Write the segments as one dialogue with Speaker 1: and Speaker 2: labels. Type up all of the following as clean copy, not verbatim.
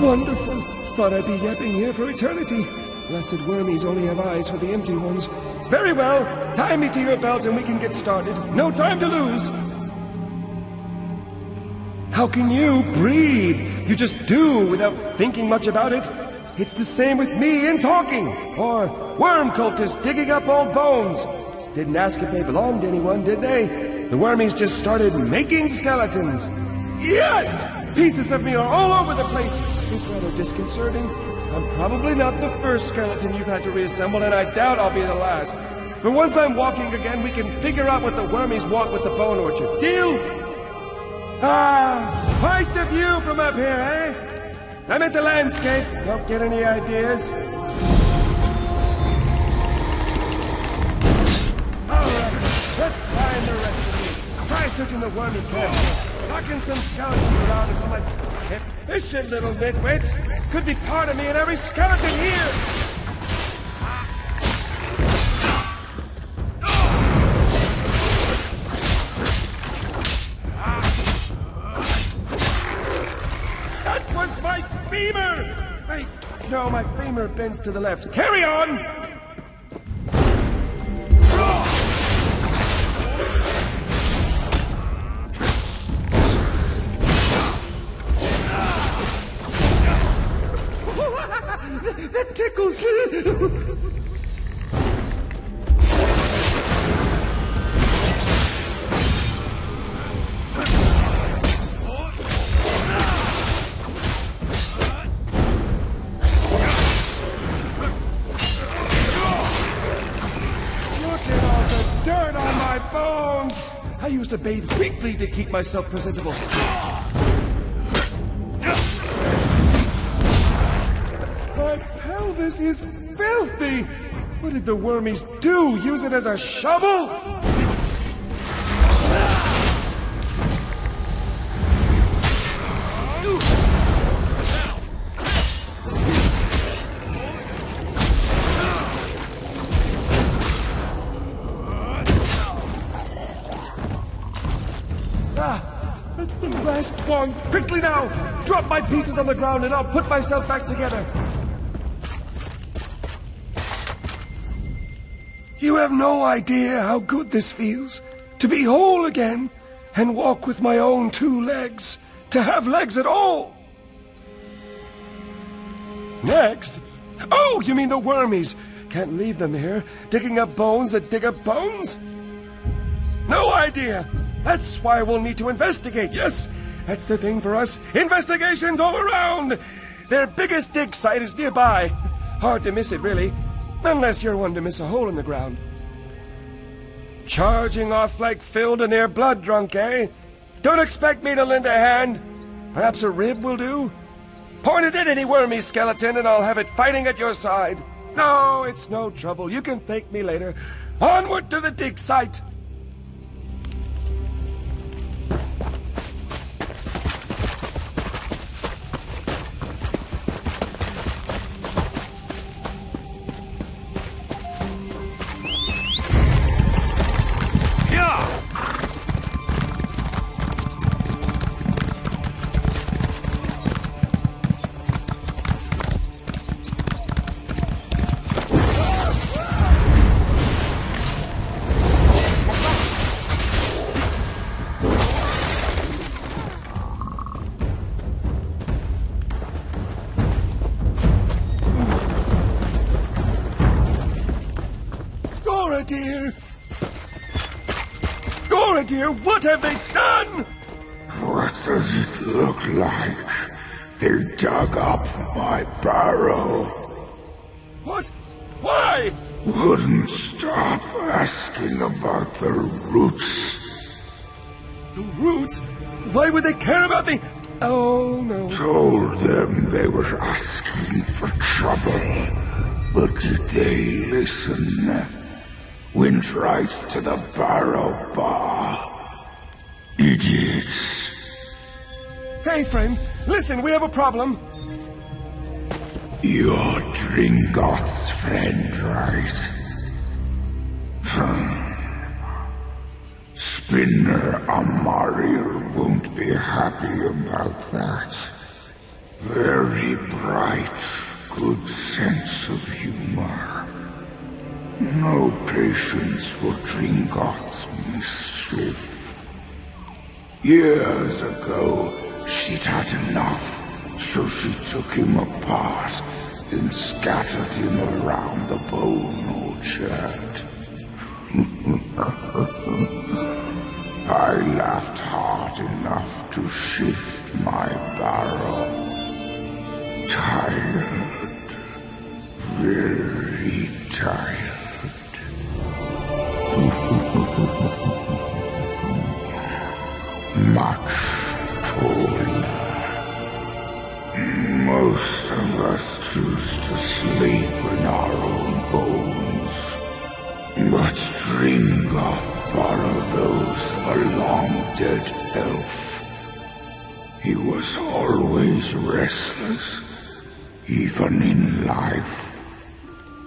Speaker 1: Wonderful. Thought I'd be yapping here for eternity. Blasted wormies only have eyes for the empty ones. Very well. Tie me to your belt and we can get started. No time to lose. How can you breathe? You just do without thinking much about it. It's the same with me in talking. Or worm cultists digging up old bones. Didn't ask if they belonged to anyone, did they? The wormies just started making skeletons. Yes! Pieces of me are all over the place. It's rather disconcerting. I'm probably not the first skeleton you've had to reassemble, and I doubt I'll be the last. But once I'm walking again, we can figure out what the wormies want with the bone orchard. Deal? Ah, quite the view from up here, eh? I meant the landscape. Don't get any ideas. All right, let's find the rest of you. Try searching the wormy camp. Knocking some skeletons around until my efficient little nitwits. Could be part of me in every skeleton here. That was my femur! Wait, no, my femur bends to the left. Carry on! That tickles! Dirt on my bones! I used to bathe weekly to keep myself presentable. My pelvis is filthy! What did the wormies do? Use it as a shovel? That's the last one. Quickly now! Drop my pieces on the ground and I'll put myself back together. You have no idea how good this feels. To be whole again and walk with my own 2 legs. To have legs at all. Next? Oh, you mean the wormies. Can't leave them here, digging up bones that dig up bones? No idea. That's why we'll need to investigate, yes? That's the thing for us. Investigations all around! Their biggest dig site is nearby. Hard to miss it, really. Unless you're one to miss a hole in the ground. Charging off like filled and near blood drunk, eh? Don't expect me to lend a hand. Perhaps a rib will do? Point it at any wormy skeleton and I'll have it fighting at your side. No, it's no trouble. You can thank me later. Onward to the dig site! Gora, dear, what have they done?
Speaker 2: What does it look like? They dug up my barrow.
Speaker 1: What? Why?
Speaker 2: Wouldn't stop asking about the roots.
Speaker 1: The roots? Why would they care about the... Oh, no.
Speaker 2: Told them they were asking for trouble. But did they listen? Went right to the barrow bar. Idiots.
Speaker 1: Hey, friend, listen, we have a problem.
Speaker 2: You're Dringot's friend, right? Spinner Amarir won't be happy about that. Very bright, good sense of humor. No patience for Dringoth's mischief. Years ago, she'd had enough, so she took him apart and scattered him around the bone orchard. I laughed hard enough to shift my barrow. Tired, very tired. Much taller. Most of us choose to sleep in our own bones, but Dringoth borrowed those of a long-dead elf. He was always restless, even in life.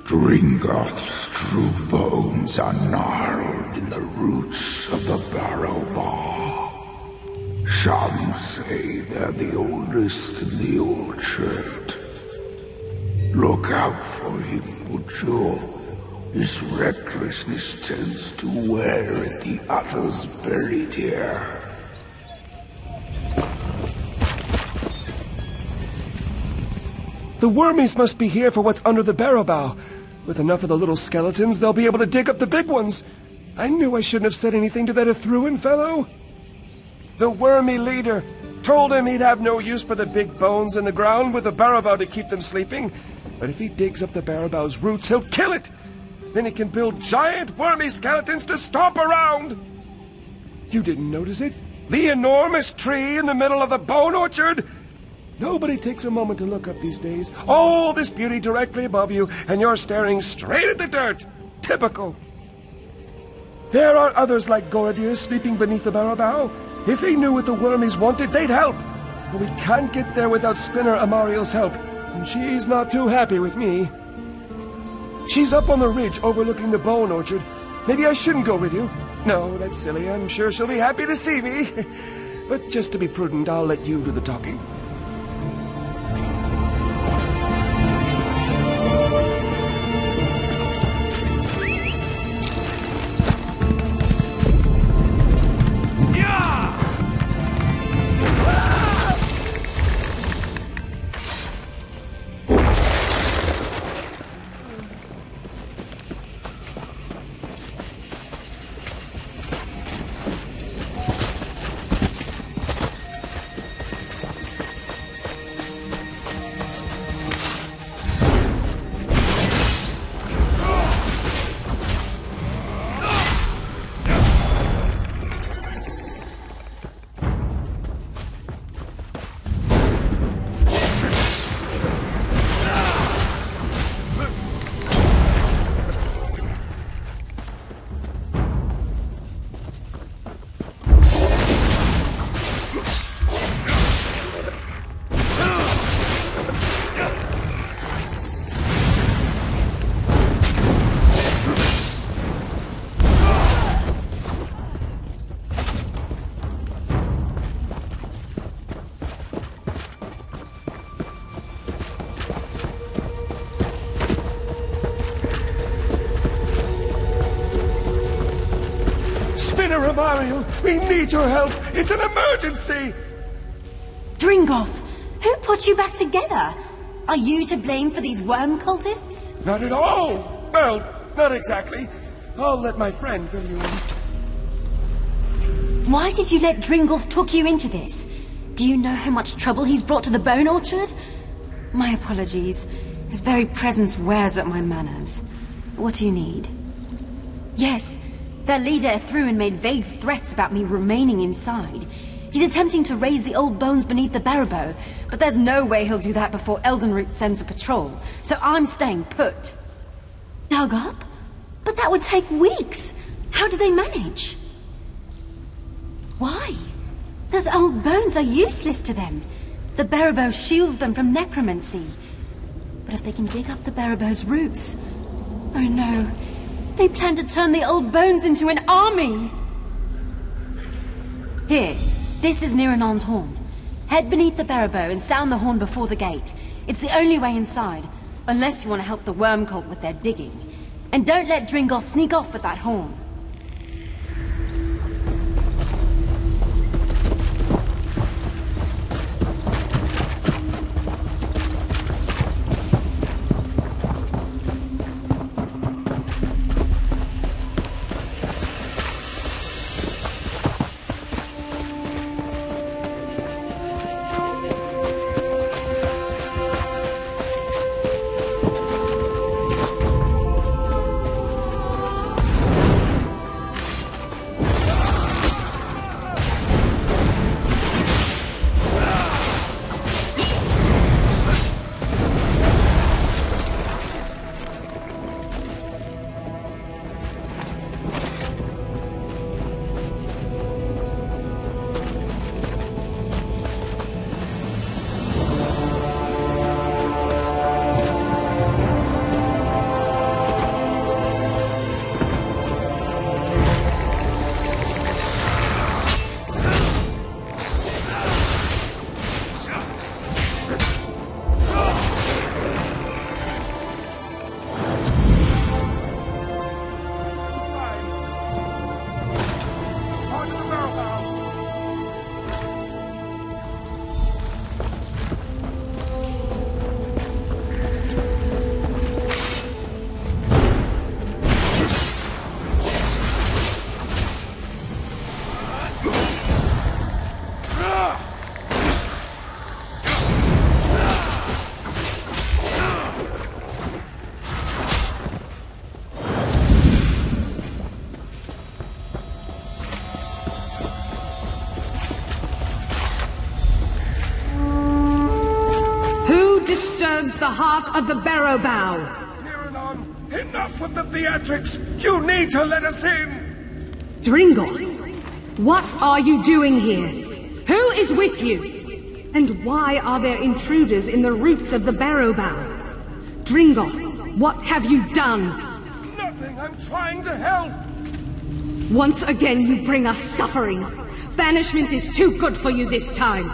Speaker 2: Dringoth's true bones are gnarled in the roots of the barrow bar. Some say they're the oldest in the orchard. Look out for him, would you? His recklessness tends to wear at the others buried here.
Speaker 1: The wormies must be here for what's under the barrow bow. With enough of the little skeletons, they'll be able to dig up the big ones. I knew I shouldn't have said anything to that Ithruin fellow. The wormy leader told him he'd have no use for the big bones in the ground with the barrow bow to keep them sleeping. But if he digs up the barrow bow's roots, he'll kill it. Then he can build giant wormy skeletons to stomp around. You didn't notice it? The enormous tree in the middle of the bone orchard? Nobody takes a moment to look up these days. All this beauty directly above you, and you're staring straight at the dirt. Typical. There are others like Goradir sleeping beneath the barrow bow. If they knew what the wormies wanted, they'd help. But we can't get there without Spinner Amariel's help, and she's not too happy with me. She's up on the ridge overlooking the bone orchard. Maybe I shouldn't go with you. No, that's silly. I'm sure she'll be happy to see me. But just to be prudent, I'll let you do the talking. Amariel, we need your help. It's an emergency.
Speaker 3: Dringoth, who put you back together? Are you to blame for these worm cultists?
Speaker 1: Not at all. Well, not exactly. I'll let my friend fill you in.
Speaker 3: Why did you let Dringoth talk you into this? Do you know how much trouble he's brought to the bone orchard? My apologies. His very presence wears at my manners. What do you need? Yes. Their leader Ithruin made vague threats about me remaining inside. He's attempting to raise the old bones beneath the barrow, but there's no way he'll do that before Eldenroot sends a patrol, so I'm staying put. Dug up? But that would take weeks. How do they manage? Why? Those old bones are useless to them. The barrow shields them from necromancy. But if they can dig up the barrow's roots... Oh no. They plan to turn the old bones into an army! Here, this is Niranon's horn. Head beneath the barrow and sound the horn before the gate. It's the only way inside, unless you want to help the worm cult with their digging. And don't let Dringoth sneak off with that horn.
Speaker 4: The heart of the barrow bow.
Speaker 1: Miranon, enough with the theatrics! You need to let us in!
Speaker 4: Dringoth, what are you doing here? Who is with you? And why are there intruders in the roots of the barrow bow? Dringoth, what have you done?
Speaker 1: Nothing, I'm trying to help!
Speaker 4: Once again you bring us suffering. Banishment is too good for you this time.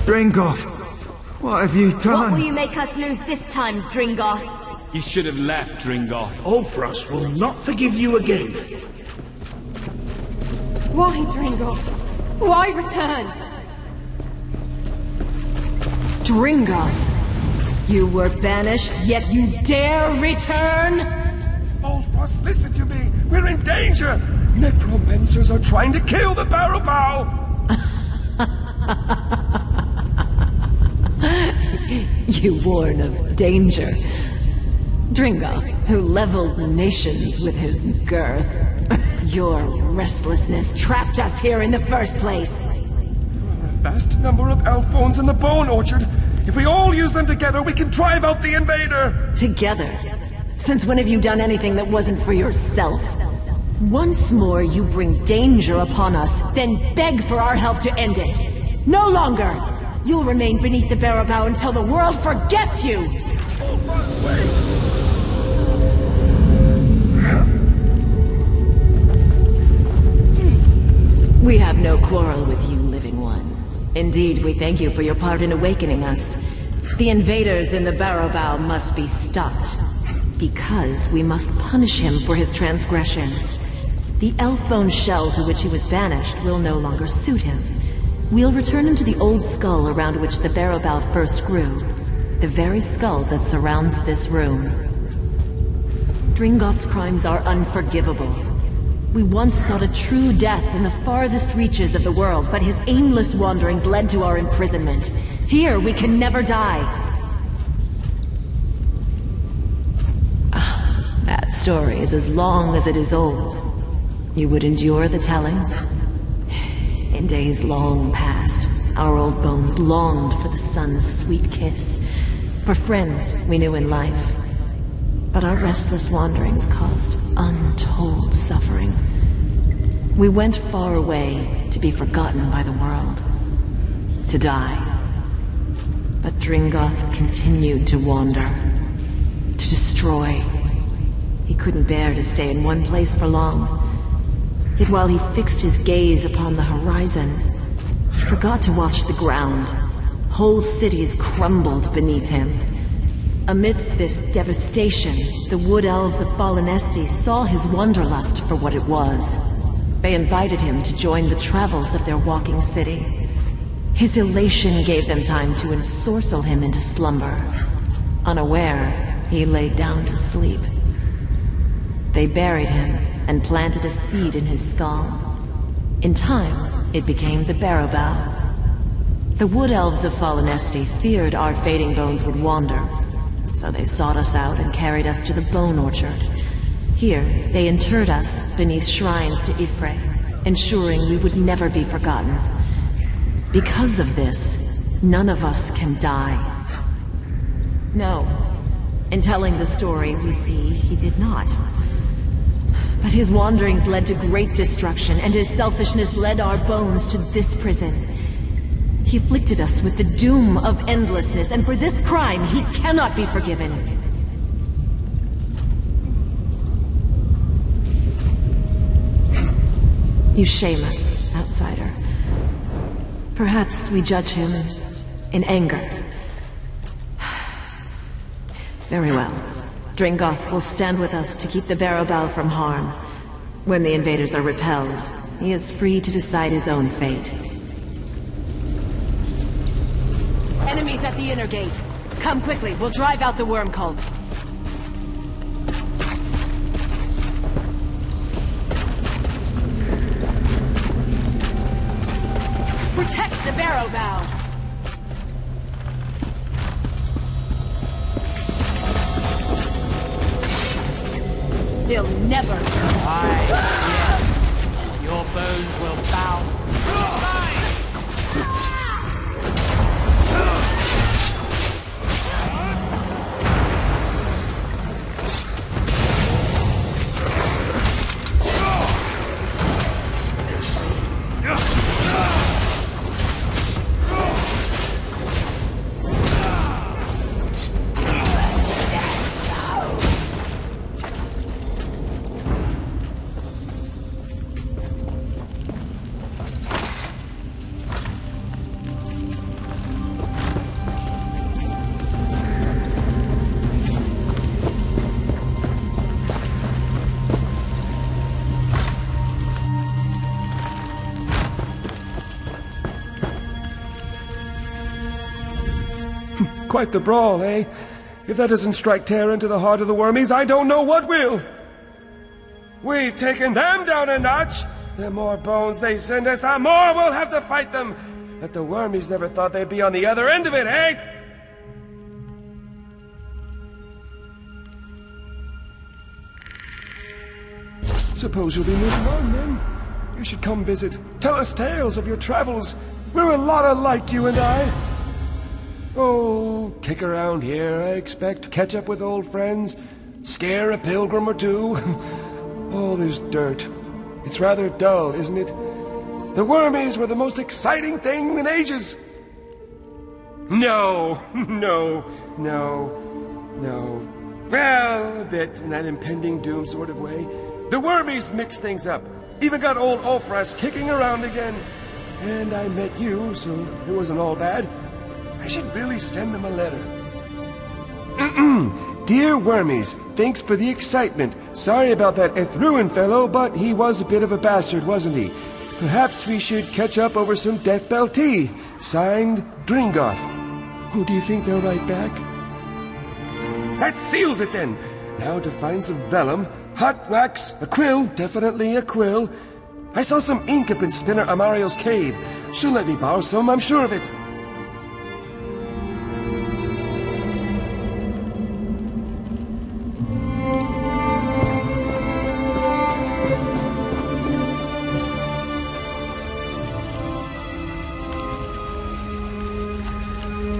Speaker 5: Dringoth, what have you done?
Speaker 3: What will you make us lose this time, Dringoth?
Speaker 6: You should have left, Dringoth.
Speaker 7: Ulfras will not forgive you again.
Speaker 3: Why, Dringoth? Why return?
Speaker 4: Dringoth, you were banished, yet you dare return?
Speaker 1: Ulfras, listen to me! We're in danger! Necromancers are trying to kill the barrow bow!
Speaker 4: You warn of danger. Dringoth, who leveled nations with his girth. Your restlessness trapped us here in the first place.
Speaker 1: There are a vast number of elf bones in the bone orchard. If we all use them together, we can drive out the invader!
Speaker 4: Together? Since when have you done anything that wasn't for yourself? Once more you bring danger upon us, then beg for our help to end it. No longer! You'll remain beneath the barrow bow until the world forgets you! We have no quarrel with you, living one. Indeed, we thank you for your part in awakening us. The invaders in the barrow bow must be stopped, because we must punish him for his transgressions. The elf bone shell to which he was banished will no longer suit him. We'll return him to the old skull around which the barrow bow first grew. The very skull that surrounds this room. Dringoth's crimes are unforgivable. We once sought a true death in the farthest reaches of the world, but his aimless wanderings led to our imprisonment. Here, we can never die. That story is as long as it is old. You would endure the telling? In days long past, our old bones longed for the sun's sweet kiss, for friends we knew in life. But our restless wanderings caused untold suffering. We went far away to be forgotten by the world, to die. But Dringoth continued to wander, to destroy, He couldn't bear to stay in one place for long. Yet while he fixed his gaze upon the horizon, he forgot to watch the ground. Whole cities crumbled beneath him. Amidst this devastation, the Wood Elves of Fallen Estes saw his wanderlust for what it was. They invited him to join the travels of their walking city. His elation gave them time to ensorcel him into slumber. Unaware, he laid down to sleep. They buried him and planted a seed in his skull. In time, it became the Barrow Bough. The Wood Elves of Fallen Estes feared our fading bones would wander, so they sought us out and carried us to the Bone Orchard. Here, they interred us beneath shrines to Ifre, ensuring we would never be forgotten. Because of this, none of us can die. No. In telling the story, we see he did not. But his wanderings led to great destruction, and his selfishness led our bones to this prison. He afflicted us with the doom of endlessness, and for this crime, he cannot be forgiven. You shame us, outsider. Perhaps we judge him in anger. Very well. Dringoth will stand with us to keep the Barrow Bough from harm. When the invaders are repelled, he is free to decide his own fate. Enemies at the inner gate. Come quickly, we'll drive out the worm cult. Protect the Barrow Bough! They'll never...
Speaker 8: Aye, yes. Your bones will bow.
Speaker 1: Quite the brawl, eh? If that doesn't strike terror into the heart of the wormies, I don't know what will! We've taken them down a notch! The more bones they send us, the more we'll have to fight them! But the wormies never thought they'd be on the other end of it, eh? Suppose you'll be moving on, then? You should come visit. Tell us tales of your travels. We're a lot alike, you and I. Oh, kick around here, I expect. Catch up with old friends. Scare a pilgrim or two. All this dirt. It's rather dull, isn't it? The wormies were the most exciting thing in ages. No. Well, a bit, in that impending doom sort of way. The wormies mixed things up. Even got old Ulfras kicking around again. And I met you, so it wasn't all bad. I should really send them a letter. Dear Wormies, thanks for the excitement. Sorry about that Ethruin fellow, but he was a bit of a bastard, wasn't he? Perhaps we should catch up over some Death Bell tea. Signed, Dringoth. Who do you think they'll write back? That seals it then! Now to find some vellum, hot wax, a quill, definitely a quill. I saw some ink up in Spinner Amario's cave. She'll let me borrow some, I'm sure of it.